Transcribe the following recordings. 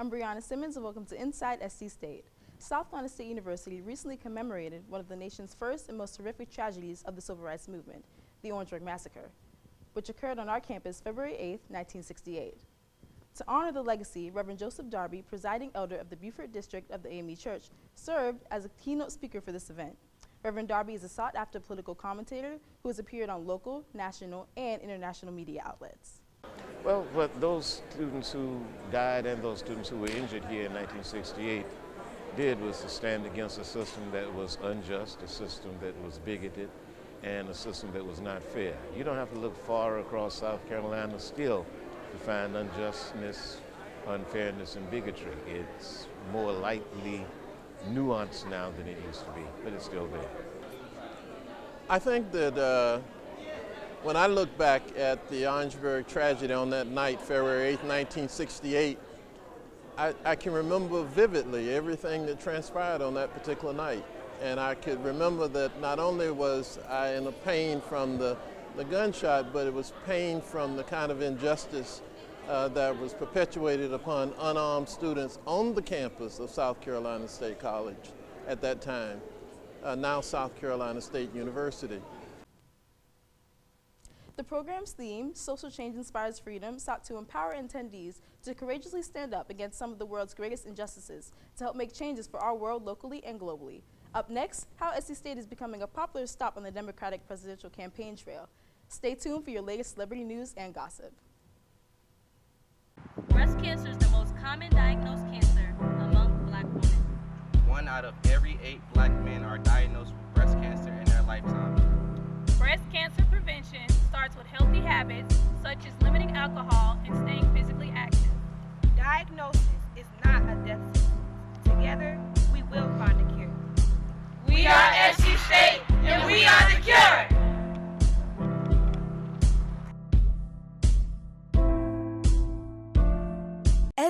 I'm Brianna Simmons, and welcome to Inside SC State. South Carolina State University recently commemorated one of the nation's first and most horrific tragedies of the Civil Rights Movement, the Orangeburg Massacre, which occurred on our campus February 8, 1968. To honor the legacy, Reverend Joseph Darby, presiding elder of the Beaufort District of the AME Church, served as a keynote speaker for this event. Reverend Darby is a sought-after political commentator who has appeared on local, national, and international media outlets. Well, what those students who died and those students who were injured here in 1968 did was to stand against a system that was unjust, a system that was bigoted, and a system that was not fair. You don't have to look far across South Carolina still to find unjustness, unfairness, and bigotry. It's more lightly nuanced now than it used to be, but it's still there. I think that when I look back at the Orangeburg tragedy on that night, February 8, 1968, I can remember vividly everything that transpired on that particular night. And I could remember that not only was I in a pain from the gunshot, but it was pain from the kind of injustice that was perpetuated upon unarmed students on the campus of South Carolina State College at that time, now South Carolina State University. The program's theme, Social Change Inspires Freedom, sought to empower attendees to courageously stand up against some of the world's greatest injustices to help make changes for our world locally and globally. Up next, how SC State is becoming a popular stop on the Democratic presidential campaign trail. Stay tuned for your latest celebrity news and gossip. Breast cancer is the most common diagnosed cancer among Black women. 1 out of every 8 Black men are diagnosed with breast cancer in their lifetime. Breast cancer prevention starts with healthy habits such as limiting alcohol and staying physically active. Diagnosis is not a death sentence. Together, we will find a cure. We are SC State, and we are the cure!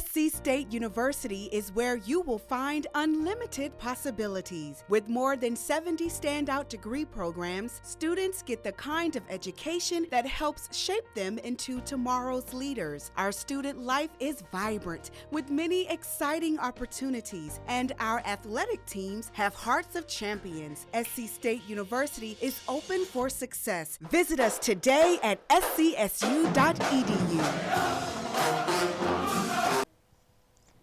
SC State University is where you will find unlimited possibilities. With more than 70 standout degree programs, students get the kind of education that helps shape them into tomorrow's leaders. Our student life is vibrant with many exciting opportunities, and our athletic teams have hearts of champions. SC State University is open for success. Visit us today at scsu.edu.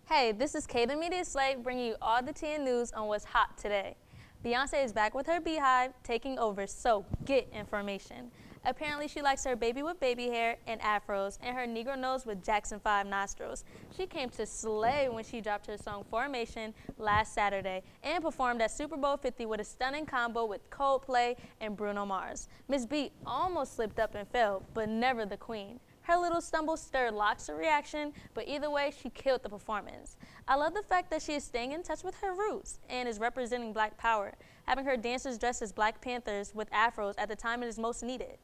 Hey, this is Kay the Media Slate bringing you all the tea and news on what's hot today. Beyonce is back with her Beehive taking over, so get information. Apparently she likes her baby with baby hair and afros and her Negro nose with Jackson 5 nostrils. She came to slay when she dropped her song Formation last Saturday and performed at Super Bowl 50 with a stunning combo with Coldplay and Bruno Mars. Miss B almost slipped up and fell, but never the queen. Her little stumble stirred lots of reaction, but either way, she killed the performance. I love the fact that she is staying in touch with her roots and is representing Black power, having her dancers dressed as Black Panthers with afros at the time it is most needed.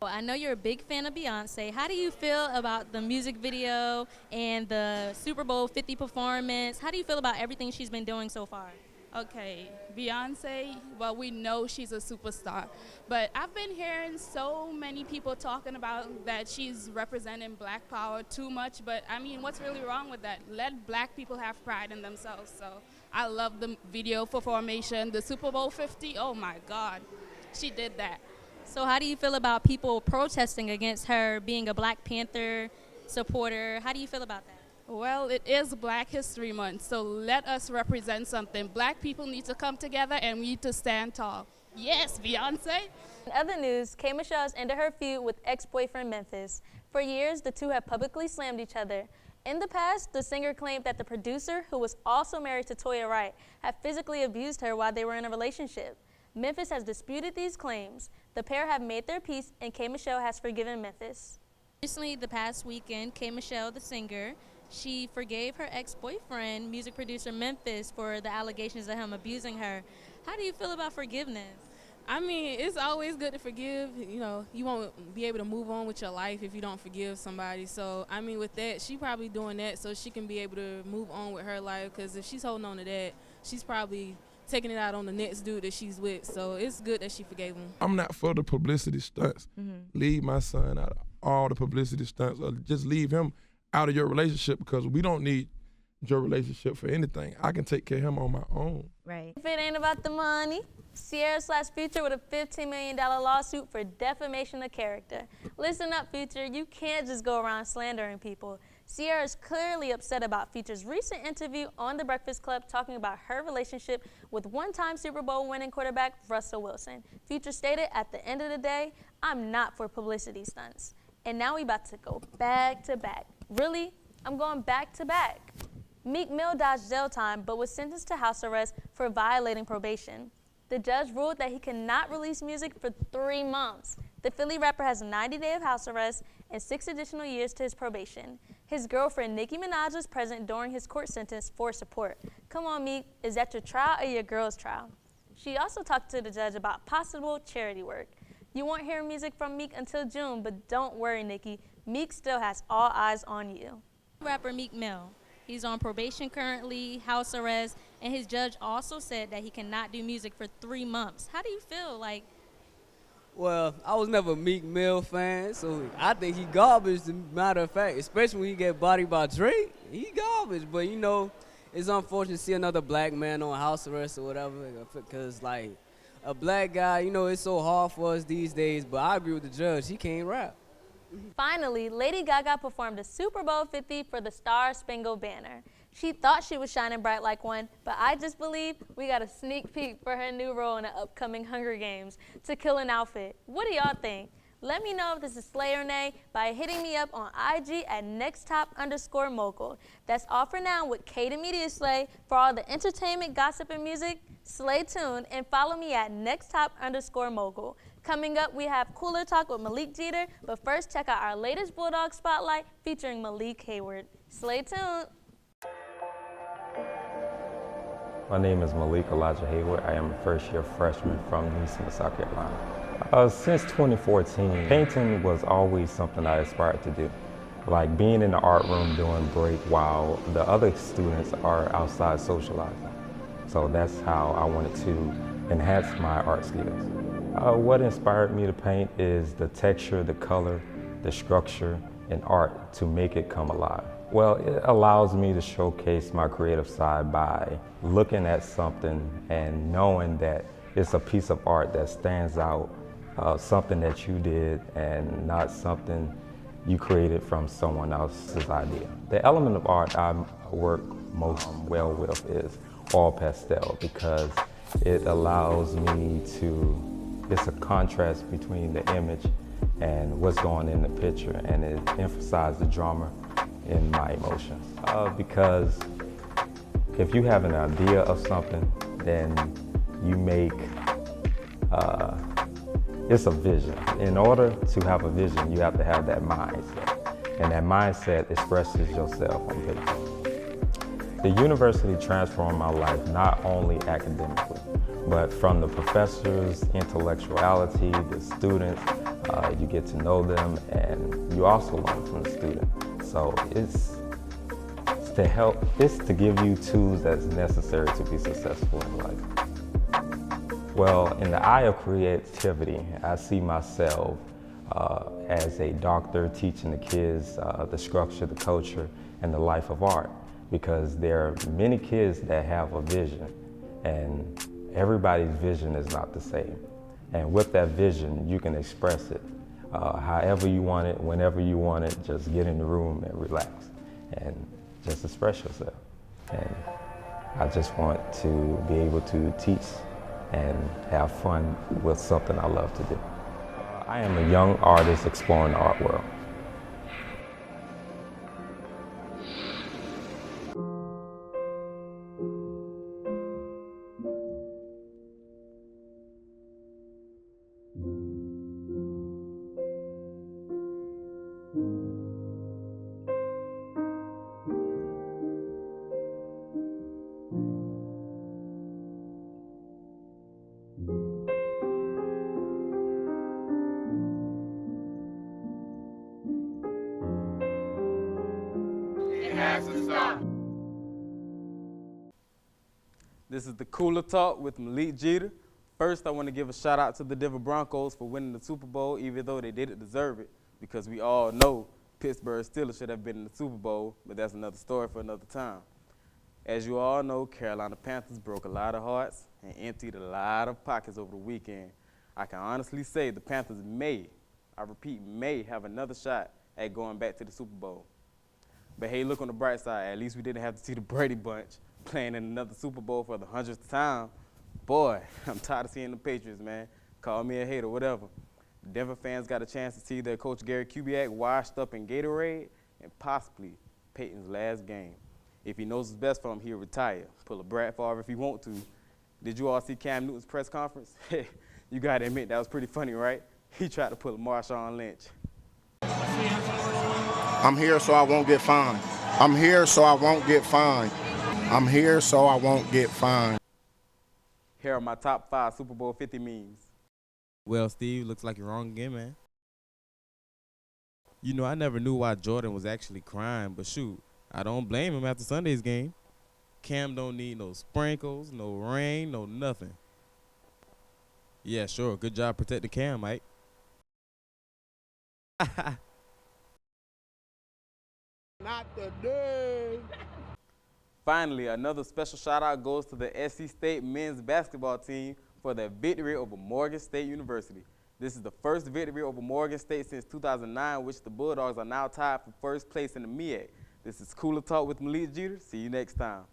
Well, I know you're a big fan of Beyonce. How do you feel about the music video and the Super Bowl 50 performance? How do you feel about everything she's been doing so far? Okay, Beyonce, well, we know she's a superstar, but I've been hearing so many people talking about that she's representing Black power too much, but I mean, what's really wrong with that? Let Black people have pride in themselves. So I love the video for Formation, the Super Bowl 50, oh my God, she did that. So how do you feel about people protesting against her being a Black Panther supporter? How do you feel about that? Well, it is Black History Month, so let us represent something. Black people need to come together and we need to stand tall. Yes, Beyonce. In other news, K. Michelle has ended her feud with ex-boyfriend Memphis. For years, the two have publicly slammed each other. In the past, the singer claimed that the producer, who was also married to Toya Wright, had physically abused her while they were in a relationship. Memphis has disputed these claims. The pair have made their peace, and K. Michelle has forgiven Memphis. Recently, the past weekend, K. Michelle, the singer, she forgave her ex-boyfriend, music producer Memphis, for the allegations of him abusing her. How do you feel about forgiveness? I mean, it's always good to forgive. You know, you won't be able to move on with your life if you don't forgive somebody. So, I mean, with that, she probably doing that so she can be able to move on with her life, because if she's holding on to that, she's probably taking it out on the next dude that she's with. So it's good that she forgave him. I'm not for the publicity stunts. Leave my son out of all the publicity stunts, or just leave him out of your relationship, because we don't need drug relationship for anything. I can take care of him on my own. Right. If it ain't about the money, Sierra/Future with a $15 million lawsuit for defamation of character. Listen up, Future. You can't just go around slandering people. Sierra is clearly upset about Future's recent interview on The Breakfast Club talking about her relationship with one-time Super Bowl winning quarterback Russell Wilson. Future stated, at the end of the day, I'm not for publicity stunts. And now we about to go back to back. Really? I'm going back to back. Meek Mill dodged jail time but was sentenced to house arrest for violating probation. The judge ruled that he cannot release music for 3 months. The Philly rapper has 90 days of house arrest and 6 additional years to his probation. His girlfriend, Nicki Minaj, was present during his court sentence for support. Come on, Meek, is that your trial or your girl's trial? She also talked to the judge about possible charity work. You won't hear music from Meek until June, but don't worry, Nicki. Meek still has all eyes on you. Rapper Meek Mill. He's on probation currently, house arrest, and his judge also said that he cannot do music for 3 months. How do you feel? Well, I was never a Meek Mill fan, so I think he garbage, as a matter of fact, especially when he get bodied by Drake. He garbage, but you know, it's unfortunate to see another black man on house arrest or whatever, because like a black guy, you know, it's so hard for us these days, but I agree with the judge, he can't rap. Finally, Lady Gaga performed a Super Bowl 50 for the Star Spangled Banner. She thought she was shining bright like one, but I just believe we got a sneak peek for her new role in the upcoming Hunger Games, To Kill an Outfit. What do y'all think? Let me know if this is slay or nay by hitting me up on IG at nexttop_mogul. That's all for now with K the Media Slay. For all the entertainment, gossip, and music, stay tuned and follow me at nexttop_mogul. Coming up, we have Cooler Talk with Malik Jeter, but first check out our latest Bulldog Spotlight featuring Malik Hayward. Stay tuned. My name is Malik Elijah Hayward. I am a first-year freshman from Simmons, South Carolina. Since 2014, painting was always something I aspired to do. Like being in the art room doing break while the other students are outside socializing. So that's how I wanted to enhance my art skills. What inspired me to paint is the texture, the color, the structure, and art to make it come alive. Well, it allows me to showcase my creative side by looking at something and knowing that it's a piece of art that stands out, something that you did and not something you created from someone else's idea. The element of art I work most well with is all pastel because it allows me to, it's a contrast between the image and what's going in the picture, and it emphasizes the drama in my emotions. Because if you have an idea of something, then you make, it's a vision. In order to have a vision, you have to have that mindset. And that mindset expresses yourself on paper. The university transformed my life, not only academically, but from the professors, intellectuality, the students, you get to know them, and you also learn from the students. So it's to help, it's to give you tools that's necessary to be successful in life. Well, in the eye of creativity, I see myself as a doctor teaching the kids the structure, the culture, and the life of art, because there are many kids that have a vision, and everybody's vision is not the same. And with that vision, you can express it however you want it, whenever you want it. Just get in the room and relax and just express yourself. And I just want to be able to teach and have fun with something I love to do. I am a young artist exploring the art world. This is the Cooler Talk with Malik Jeter. First, I want to give a shout out to the Denver Broncos for winning the Super Bowl, even though they didn't deserve it, because we all know Pittsburgh Steelers should have been in the Super Bowl, but that's another story for another time. As you all know, Carolina Panthers broke a lot of hearts and emptied a lot of pockets over the weekend. I can honestly say the Panthers may, I repeat, may have another shot at going back to the Super Bowl. But hey, look on the bright side. At least we didn't have to see the Brady Bunch playing in another Super Bowl for the 100th time. Boy, I'm tired of seeing the Patriots, man. Call me a hater, whatever. Denver fans got a chance to see their coach Gary Kubiak washed up in Gatorade and possibly Peyton's last game. If he knows what's best for him, he'll retire. Pull a Brad Favre if he want to. Did you all see Cam Newton's press conference? You got to admit, that was pretty funny, right? He tried to pull a Marshawn Lynch. I'm here so I won't get fined. I'm here so I won't get fined. I'm here so I won't get fined. Here are my top 5 Super Bowl 50 memes. Well, Steve, looks like you're wrong again, man. You know, I never knew why Jordan was actually crying, but shoot, I don't blame him after Sunday's game. Cam don't need no sprinkles, no rain, no nothing. Yeah, sure, good job protecting Cam, Mike. Not today. Finally, another special shout-out goes to the SC State men's basketball team for their victory over Morgan State University. This is the first victory over Morgan State since 2009, which the Bulldogs are now tied for first place in the MEAC. This is Cooler Talk with Malik Jeter. See you next time.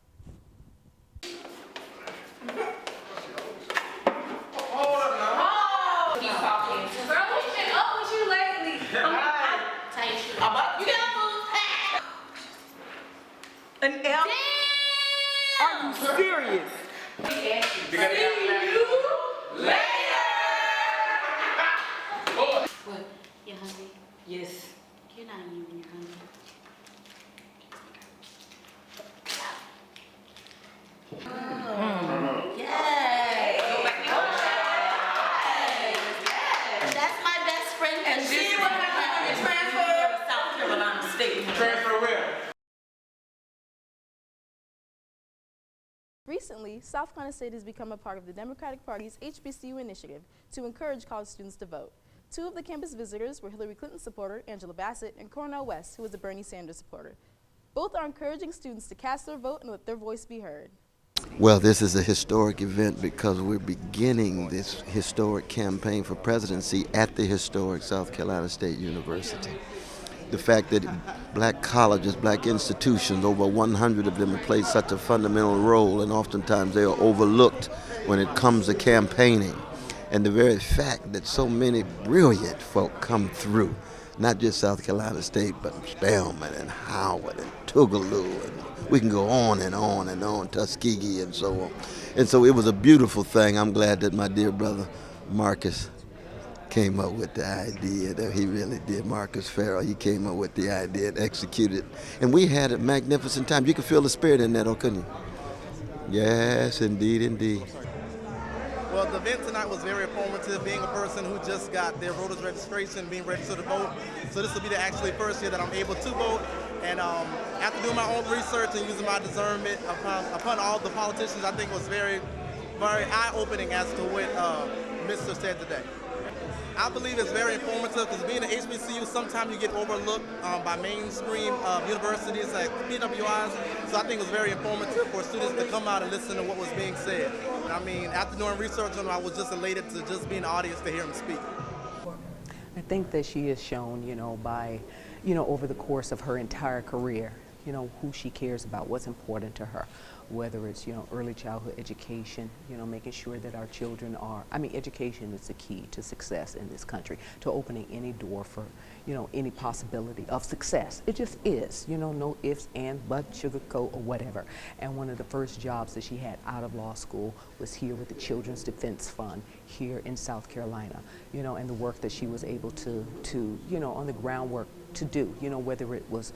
An L? Are you serious? See you later. What? You hungry? Yes. You're not eating when you're hungry. Yay! That's my best friend. And this is what happened when you transfer to South Carolina State. Transfer where? Recently, South Carolina State has become a part of the Democratic Party's HBCU initiative to encourage college students to vote. 2 of the campus visitors were Hillary Clinton supporter Angela Bassett and Cornel West, who was a Bernie Sanders supporter. Both are encouraging students to cast their vote and let their voice be heard. Well, this is a historic event because we're beginning this historic campaign for presidency at the historic South Carolina State University. The fact that black colleges, black institutions, over 100 of them have played such a fundamental role, and oftentimes they are overlooked when it comes to campaigning. And the very fact that so many brilliant folk come through, not just South Carolina State, but Spelman and Howard and Tougaloo, and we can go on and on and on, Tuskegee and so on. And so it was a beautiful thing. I'm glad that my dear brother Marcus came up with the idea, that he really did. Marcus Farrell, he came up with the idea and executed it. And we had a magnificent time. You could feel the spirit in that, couldn't you? Yes, indeed, indeed. Well, the event tonight was very informative, being a person who just got their voter's registration, being registered to vote. So this will be the actually first year that I'm able to vote. And after doing my own research and using my discernment upon all the politicians, I think was very, very eye-opening as to what Mr. said today. I believe it's very informative because being an HBCU, sometimes you get overlooked by mainstream universities like PWIs. So I think it was very informative for students to come out and listen to what was being said. I mean, after doing research on it, I was just elated to just be in the audience to hear him speak. I think that she has shown, by, over the course of her entire career, who she cares about, what's important to her, whether it's, early childhood education, making sure that our children are, education is the key to success in this country, to opening any door for, any possibility of success. It just is, no ifs, ands, buts, sugarcoat, or whatever. And one of the first jobs that she had out of law school was here with the Children's Defense Fund here in South Carolina, and the work that she was able to on the groundwork to do, whether it was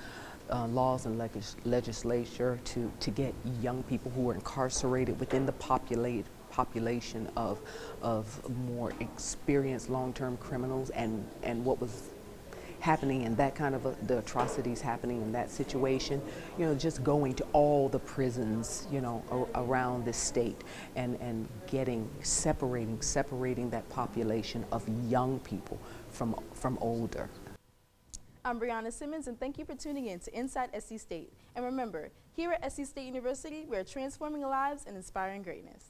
laws and legislature to get young people who are incarcerated within the population of more experienced long-term criminals, and what was happening and that kind of the atrocities happening in that situation, just going to all the prisons, around this state and separating that population of young people from older. I'm Brianna Simmons, and thank you for tuning in to Inside SC State. And remember, Here at SC State University, we are transforming lives and inspiring greatness.